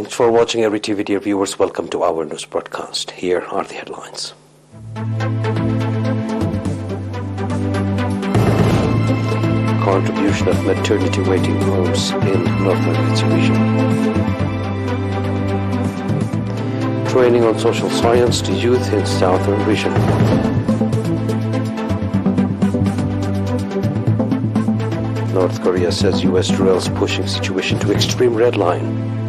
Thanks for watching ERi-TV, dear viewers. Welcome to our news broadcast. Here are the headlines. Contribution of maternity waiting homes in Northern Eritrea region. Training on social science to youth in Southern region. North Korea says U.S. drills pushing situation to extreme red line.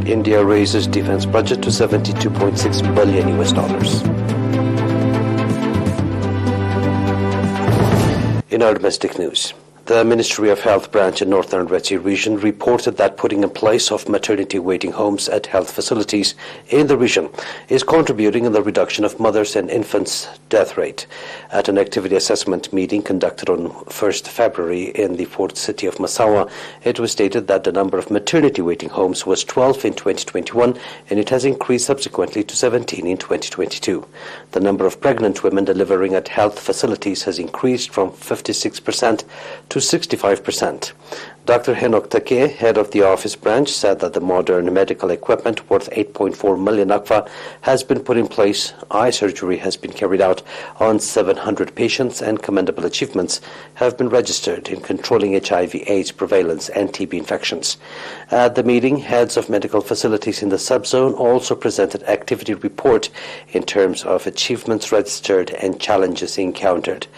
India raises defense budget to $72.6 billion US dollars. In our domestic news, the Ministry of Health branch in Northern Eritrea region reported that putting in place of maternity waiting homes at health facilities in the region is contributing in the reduction of mothers and infants' death rate. At an activity assessment meeting conducted on 1st February in the port city of Massawa, it was stated that the number of maternity waiting homes was 12 in 2021 and it has increased subsequently to 17 in 2022. The number of pregnant women delivering at health facilities has increased from 56% to 65%. Dr. Henok Take, head of the office branch, said that the modern medical equipment worth 8.4 million akfa has been put in place. Eye surgery has been carried out on 700 patients and commendable achievements have been registered in controlling HIV/AIDS prevalence and TB infections. At the meeting, heads of medical facilities in the subzone also presented activity report in terms of achievements registered and challenges encountered.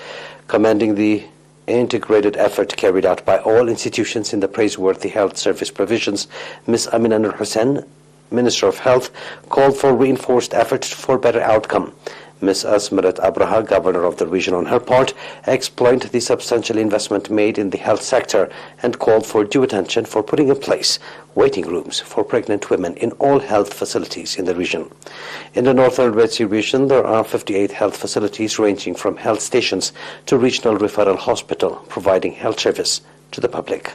Commending the integrated effort carried out by all institutions in the praiseworthy health service provisions, Ms. Amina Nur Hussain, Minister of Health, called for reinforced efforts for better outcome. Ms. Asmarat Abraha, Governor of the region, on her part, explained the substantial investment made in the health sector and called for due attention for putting in place waiting rooms for pregnant women in all health facilities in the region. In the Northern Eritrea region, there are 58 health facilities ranging from health stations to regional referral hospital, providing health service to the public.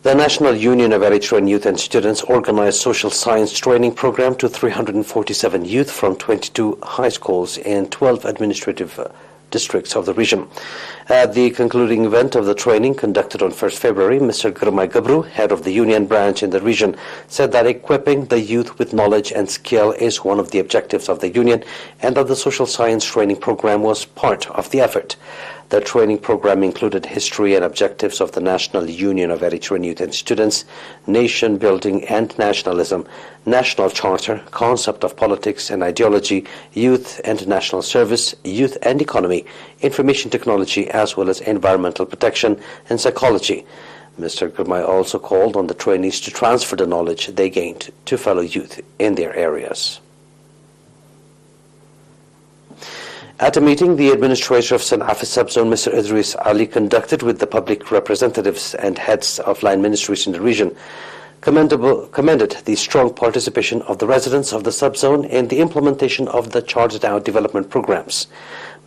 The National Union of Eritrean Youth and Students organized social science training program to 347 youth from 22 high schools in 12 administrative districts of the region. At the concluding event of the training conducted on 1st February, Mr. Girmay Gabru, head of the union branch in the region, said that equipping the youth with knowledge and skill is one of the objectives of the union and that the social science training program was part of the effort. The training program included history and objectives of the National Union of Eritrean Youth and Students, nation building and nationalism, national charter, concept of politics and ideology, youth and national service, youth and economy, information technology, as well as environmental protection and psychology. Mr. Girmay also called on the trainees to transfer the knowledge they gained to fellow youth in their areas. At a meeting, the administrator of San'afa subzone, Mr. Idris Ali, conducted with the public representatives and heads of line ministries in the region, commended the strong participation of the residents of the subzone in the implementation of the charted out development programs.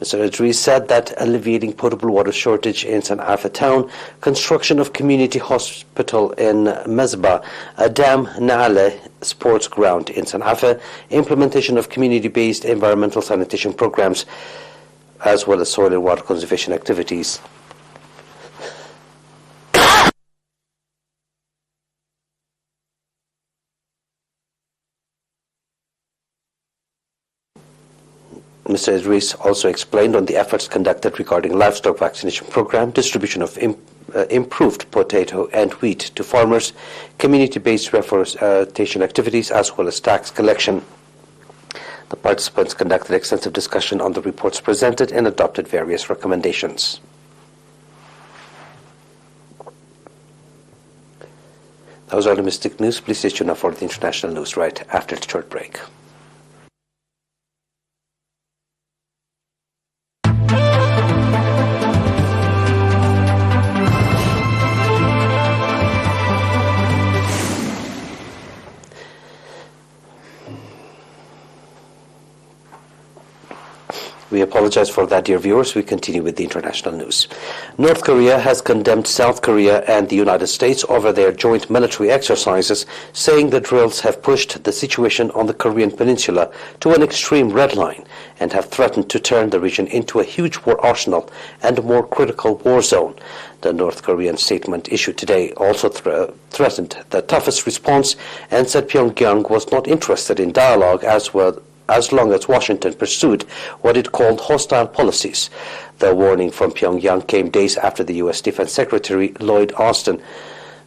Mr. Idris said that alleviating potable water shortage in San'afa town, construction of community hospital in Mezba, a dam Naale sports ground in San'afa, implementation of community-based environmental sanitation programs, as well as soil and water conservation activities. Mr. Idris also explained on the efforts conducted regarding livestock vaccination program, distribution of improved potato and wheat to farmers, community-based reforestation activities, as well as tax collection. The participants conducted extensive discussion on the reports presented and adopted various recommendations. That was our domestic news. Please stay tuned for the international news right after the short break. We apologize for that, dear viewers. We continue with the international news. North Korea has condemned South Korea and the United States over their joint military exercises, saying the drills have pushed the situation on the Korean Peninsula to an extreme red line and have threatened to turn the region into a huge war arsenal and a more critical war zone. The North Korean statement issued today also threatened the toughest response and said Pyongyang was not interested in dialogue as long as Washington pursued what it called hostile policies. The warning from Pyongyang came days after the U.S. Defense Secretary Lloyd Austin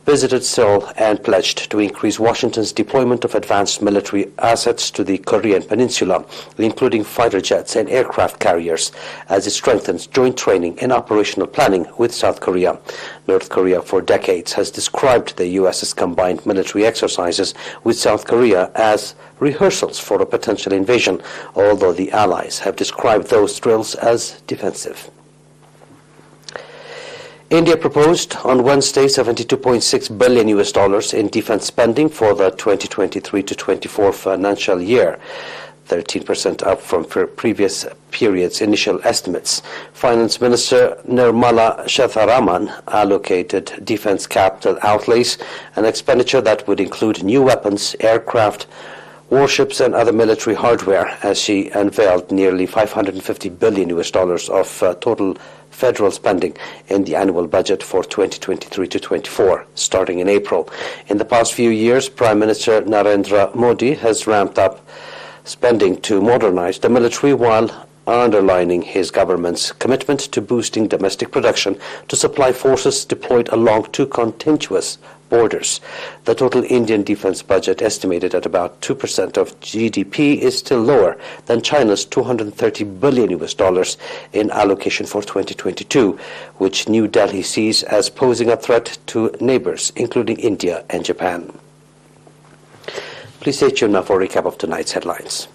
visited Seoul and pledged to increase Washington's deployment of advanced military assets to the Korean Peninsula, including fighter jets and aircraft carriers, as it strengthens joint training and operational planning with South Korea. North Korea for decades has described the U.S.'s combined military exercises with South Korea as rehearsals for a potential invasion, although the allies have described those drills as defensive. India proposed on Wednesday $72.6 billion in defense spending for the 2023 to 24 financial year, 13% up from previous period's initial estimates. Finance Minister Nirmala Sitharaman allocated defense capital outlays, an expenditure that would include new weapons, aircraft, warships and other military hardware, as she unveiled nearly $550 billion of total federal spending in the annual budget for 2023 to 24, starting in April. In the past few years, Prime Minister Narendra Modi has ramped up spending to modernize the military while underlining his government's commitment to boosting domestic production to supply forces deployed along two contiguous borders. The total Indian defense budget, estimated at about 2% of GDP, is still lower than China's $230 billion in allocation for 2022, which New Delhi sees as posing a threat to neighbors, including India and Japan. Please stay tuned now for a recap of tonight's headlines.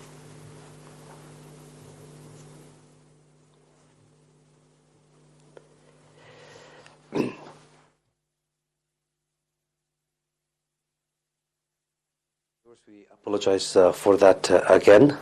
We apologize for that again.